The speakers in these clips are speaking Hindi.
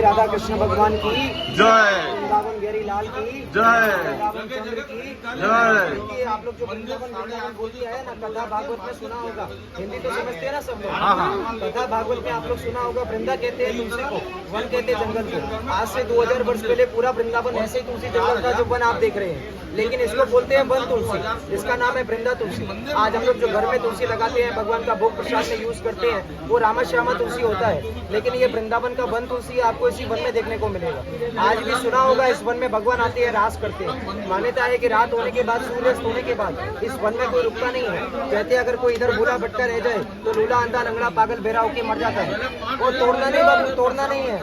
राधा कृष्ण भगवान की जय, वृंदावन बिहारी लाल की जय, वृंदावन चंद्र की जय। देखिए आप लोग जो वृंदावन बोलती है ना, कथा भागवत में सुना होगा, हिंदी तो समझते हैं ना सब लोग। हाँ, हाँ। कथा भागवत में आप लोग सुना होगा, वृंदा कहते हैं तुलसी को, वन कहते हैं जंगल को। आज से 2000 वर्ष पहले पूरा वृंदावन ऐसे ही तुलसी जंगल था जो वन आप देख रहे हैं, लेकिन इसको बोलते हैं वन तुलसी, इसका नाम है वृंदा तुलसी। आज हम लोग जो घर में तुलसी लगाते हैं, भगवान का भोग प्रसाद में यूज करते हैं, वो रामा श्यामा तुलसी होता है, लेकिन ये वृंदावन का वन तुलसी आपको इसी वन में देखने को मिलेगा। आज भी सुना होगा, इस वन में भगवान आते हैं, रास करते हैं। मान्यता है कि रात होने के बाद, सूर्यास्त होने के बाद इस वन में कोई रुकता नहीं है। कहते हैं अगर कोई इधर भूला भटका रह जाए तो लूला, अंधा, लंगड़ा, पागल, बेरा होके मर जाता है। वो तोड़ना नहीं बाबू, तोड़ना नहीं है,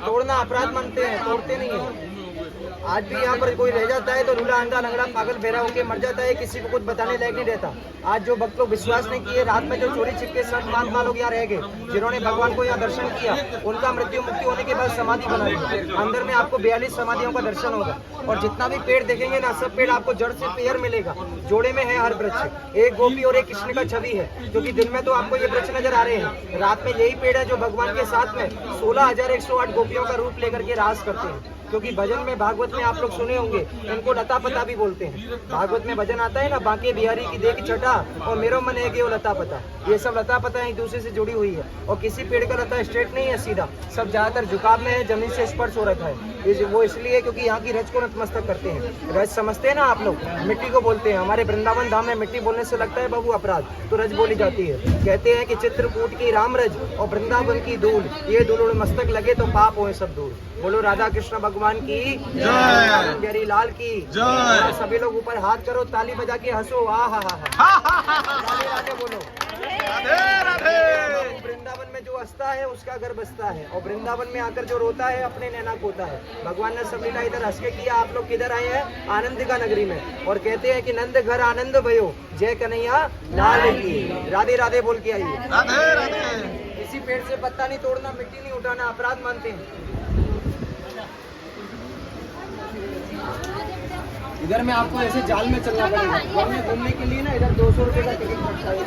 तोड़ना अपराध मानते हैं, तोड़ते नहीं है। आज भी यहाँ पर कोई रह जाता है तो लूला, अंधा, लंगड़ा, पागल, बेरा होके मर जाता है, किसी को कुछ बताने लायक नहीं रहता। आज जो भक्त लोग विश्वास नहीं किए, रात में जो चोरी छिपके संत महात्मा लोग यहाँ रह गए, जिन्होंने भगवान को यहाँ दर्शन किया, उनका मृत्यु मुक्ति होने के बाद समाधि बना दी। अंदर में आपको 42 समाधियों का दर्शन होगा, और जितना भी पेड़ देखेंगे ना, सब पेड़ आपको जड़ से पेड़ मिलेगा। जोड़े में है हर वृक्ष, एक गोपी और एक कृष्ण का छवि है, क्योंकि दिन में तो आपको ये वृक्ष नजर आ रहे हैं, रात में यही पेड़ है जो भगवान के साथ में 16,108 गोपियों का रूप लेकर के रास करते हैं। क्योंकि भजन में, भागवत में आप लोग सुने होंगे, इनको लता पता भी बोलते हैं। भागवत में भजन आता है ना, बांके बिहारी की देख छटा और मेरो मन है कि वो लता पता, ये सब लता पता एक दूसरे से जुड़ी हुई है। और किसी पेड़ का लता स्ट्रेट नहीं है सीधा, सब ज्यादातर झुकाव में है, जमीन से स्पर्श हो रखा है। वो इसलिए क्योंकि यहाँ की रज को नतमस्तक करते हैं। रज समझते हैं ना आप लोग, मिट्टी को बोलते हैं। हमारे वृंदावन धाम में मिट्टी बोलने से लगता है बाबू अपराध, तो रज बोली जाती है। कहते हैं कि चित्रकूट की राम रज और वृंदावन की धूल, ये धूल मस्तक लगे तो पाप होए सब दूर। बोलो राधा कृष्ण भगवान की जय, बिहारी लाल की जय। सभी लोग ऊपर हाथ करो, ताली बजा के हंसो, आ हा हा। राधे बोलो, राधे राधे। वृंदावन में जो हंसता है उसका घर बसता है, और वृंदावन में आकर जो रोता है अपने नैना खोता है। भगवान ने सब लीला इधर हंस के किया। आप लोग किधर आए हैं? आनंद का नगरी में, और कहते हैं कि नंद घर आनंद भयो, जय कन्हैया लाल की। राधे राधे बोल के आइए। राधे राधे। किसी पेड़ से पत्ता नहीं तोड़ना, मिट्टी नहीं उठाना, अपराध मानते हैं। इधर में आपको ऐसे जाल में चलना पड़ेगा। वन में घूमने के लिए ना इधर 200 रुपये का टिकट लगता है।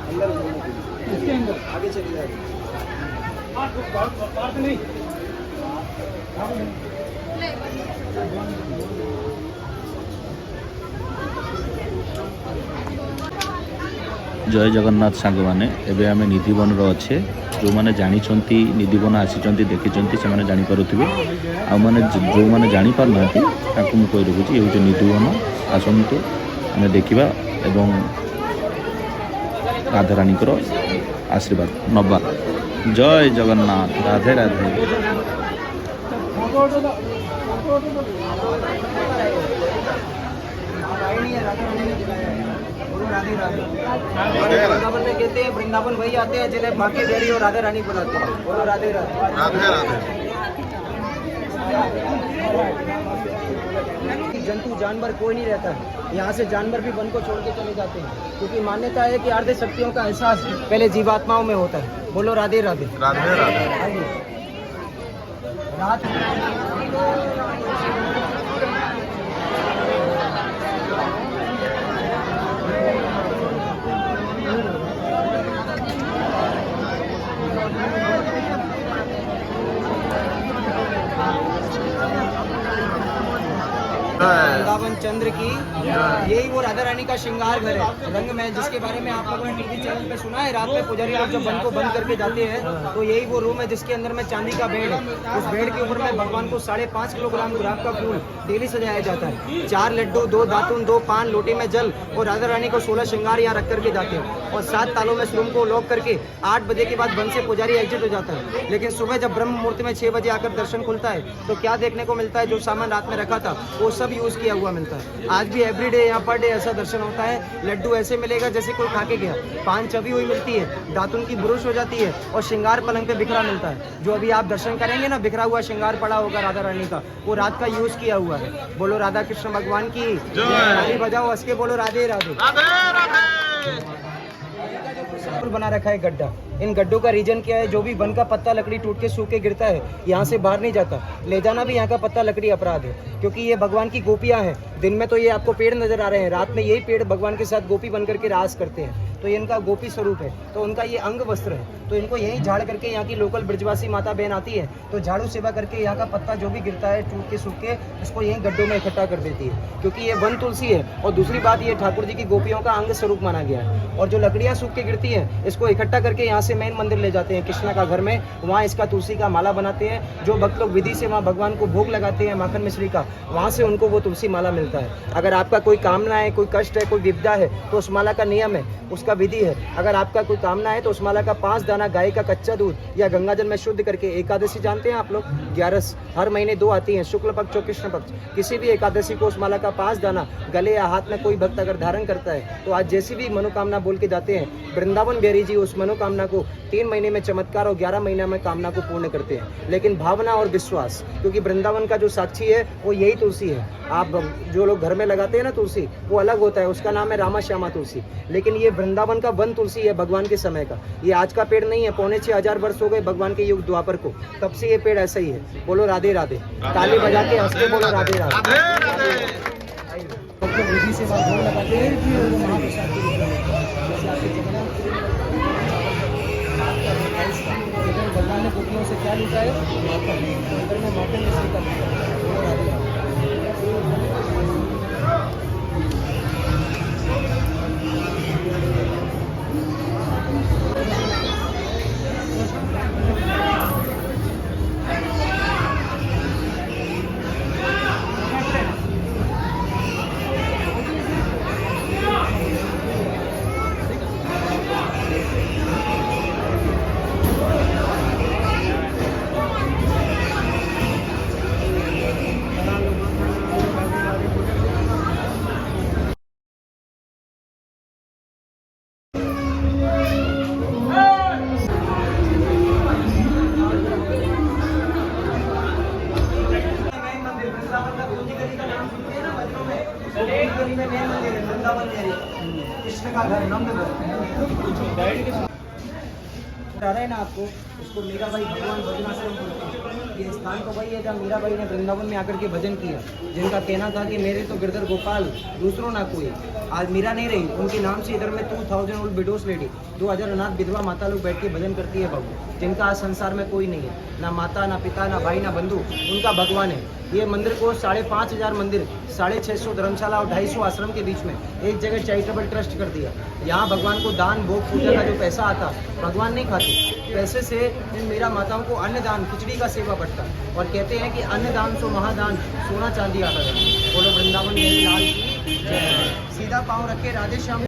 अंदर घूमने के लिए, इसके अंदर आगे चली जाएगी। जय जगन्नाथ सांग मैंने एवं आम निधिवन अच्छे जो मैंने जानी निधिवन आसी देखी से जानीपे आने जो मैंने जापार ना मुझे कही रखुच्छी ये हूँ निधिवन आसतु आम देखा एवं राधाराणी आशीर्वाद नवा। जय जगन्नाथ। राधे राधे। वृंदावन में कहते हैं, वृंदावन वही आते हैं जिन्हें बांके बिहारी और राधा रानी बुलाते हैं। बोलो राधे राधे। राधे राधे। जंतु जानवर कोई नहीं रहता है यहाँ से, जानवर भी वन को छोड़ के चले जाते हैं, क्योंकि मान्यता है कि आर्ध शक्तियों का एहसास पहले जीवात्माओं में होता है। बोलो राधे राधे। राधे राधे। रात वृंदावन चंद्र की, यही वो राधा रानी का श्रृंगार घर है, रंग महल, जिसके बारे में आप लोगों ने टीवी चैनल पे सुना है। रात में पुजारी लोग जब वन को बंद करके जाते हैं तो यही वो रूम है जिसके अंदर में चांदी का बेड है। उस बेड के ऊपर में भगवान को 5.5 किलोग्राम गुलाब का फूल डेली सजाया जाता है। 4 लड्डू, 2 दातुन, 2 पान, लोटे में जल, और राधा रानी को 16 श्रृंगार यहाँ रख करके जाते हैं। और 7 तालों में इस रूम को लॉक करके 8 बजे के बाद वन से पुजारी एग्जिट हो जाता है। लेकिन सुबह जब ब्रह्म मुहूर्त में 6 बजे आकर दर्शन खुलता है तो क्या देखने को मिलता है? जो सामान रात में रखा था वो सब यूज किया हुआ मिलता है। आज भी एवरीडे यहाँ पर डे ऐसा दर्शन होता है। लड्डू ऐसे मिलेगा जैसे कोई खा के गया, पान चबी हुई मिलती है, दातुन की ब्रुश हो जाती है, और श्रृंगार पलंग पे बिखरा मिलता है। जो अभी आप दर्शन करेंगे ना, बिखरा हुआ श्रृंगार पड़ा होगा राधा रानी का, वो रात का यूज किया हुआ है। बोलो राधा कृष्ण भगवान की ताली बजाओ, हंस के बोलो राधे राधे। बना रखा है गड्ढा। इन गड्ढों का रीजन क्या है? जो भी वन का पत्ता लकड़ी टूट के सूख के गिरता है, यहाँ से बाहर नहीं जाता। ले जाना भी यहाँ का पत्ता लकड़ी अपराध है, क्योंकि ये भगवान की गोपियाँ हैं। दिन में तो ये आपको पेड़ नजर आ रहे हैं, रात में यही पेड़ भगवान के साथ गोपी बनकर के रास करते हैं। तो ये इनका गोपी स्वरूप है, तो उनका ये अंग वस्त्र है। तो इनको यहीं झाड़ करके यहाँ की लोकल ब्रजवासी माता बहन आती है तो झाड़ू सेवा करके यहाँ का पत्ता जो भी गिरता है टूट के सूख के उसको यहीं गड्ढों में इकट्ठा कर देती है, क्योंकि ये वन तुलसी है। और दूसरी बात ये ठाकुर जी की गोपियों का अंग स्वरूप माना गया है। और जो लकड़ियाँ सूख के गिरती हैं इसको इकट्ठा करके यहाँ से मेन मंदिर ले जाते हैं कृष्णा का घर में, वहाँ इसका तुलसी का माला बनाते हैं। जो भक्त लोग विधि से वहाँ भगवान को भोग लगाते हैं माखन मिश्री का, वहाँ से उनको वो तुलसी माला मिलता है। अगर आपका कोई कामना है, कोई कष्ट है, कोई विपदा है तो उस माला का नियम है, उसका विधि है। अगर आपका कोई कामना है तो उस माला का 5 दाना गाय का कच्चा दूध या गंगाजल में शुद्ध करके, एकादशी जानते हैं आप लोग 11 हर महीने 2 आती हैं, शुक्ल पक्ष और कृष्ण पक्ष, किसी भी एकादशी को उस माला का 5 दाना गले या हाथ में कोई भक्त अगर धारण करता है तो आज जैसी भी मनोकामना बोल के जाते हैं, वृंदावन बिहारी जी उस मनोकामना को 3 महीने में चमत्कार और 11 महीने में कामना को पूर्ण करते हैं। लेकिन भावना और विश्वास, क्योंकि वृंदावन का जो साक्षी है वो यही तुलसी है। आप जो लोग घर में लगाते हैं ना तुलसी, वो अलग होता है, उसका नाम है रामा श्यामा तुलसी, लेकिन ये वृंदावन का वन तुलसी है भगवान के समय का। ये आज का पेड़ नहीं है, 6,500 वर्ष हो गए भगवान के युग द्वापर को, तब से ये पेड़ ऐसा ही है। बोलो राधे राधे, ताली बजा के हंस के बोलो राधे राधे। विधि से भोग लगाते हैं फिर वो महाप्रसाद के रूप में जैसे आपके जगन्नाथ भगवान ने गोपियों से क्या लिखा है, माखन में माखन मिश्री का बोलो राधे राधे। कृष्ण का घर नंद घर है ना आपको, उसको मीराबाई भगवान भजनाश्रम बोलते हैं। ये स्थान तो वही है जहाँ मीराबाई ने वृंदावन में आकर के भजन किया, जिनका कहना था कि मेरे तो गिरधर गोपाल दूसरों ना कोई। आज मीरा नहीं रही, उनके नाम से इधर में 2000 ओल्ड विडोस लेडी, 2000 अनाथ विधवा माता लोग बैठ के भजन करती है बाबू, जिनका आज संसार में कोई नहीं है, ना माता ना पिता ना भाई ना बंधु, उनका भगवान है। ये मंदिर को 5,500 मंदिर, 650 धर्मशाला और 250 आश्रम के बीच में एक जगह चैरिटेबल ट्रस्ट कर दिया। यहाँ भगवान को दान भोग पूजा का जो पैसा आता भगवान नहीं खाते, पैसे से इन मेरा माताओं को अन्नदान खिचड़ी का सेवा बढ़ता और कहते हैं कि अन्नदान सो महादान, सोना चांदी आता है। बोलो वृंदावन बिहारी लाल की जय। सीधा पाँव रखे राधे श्याम।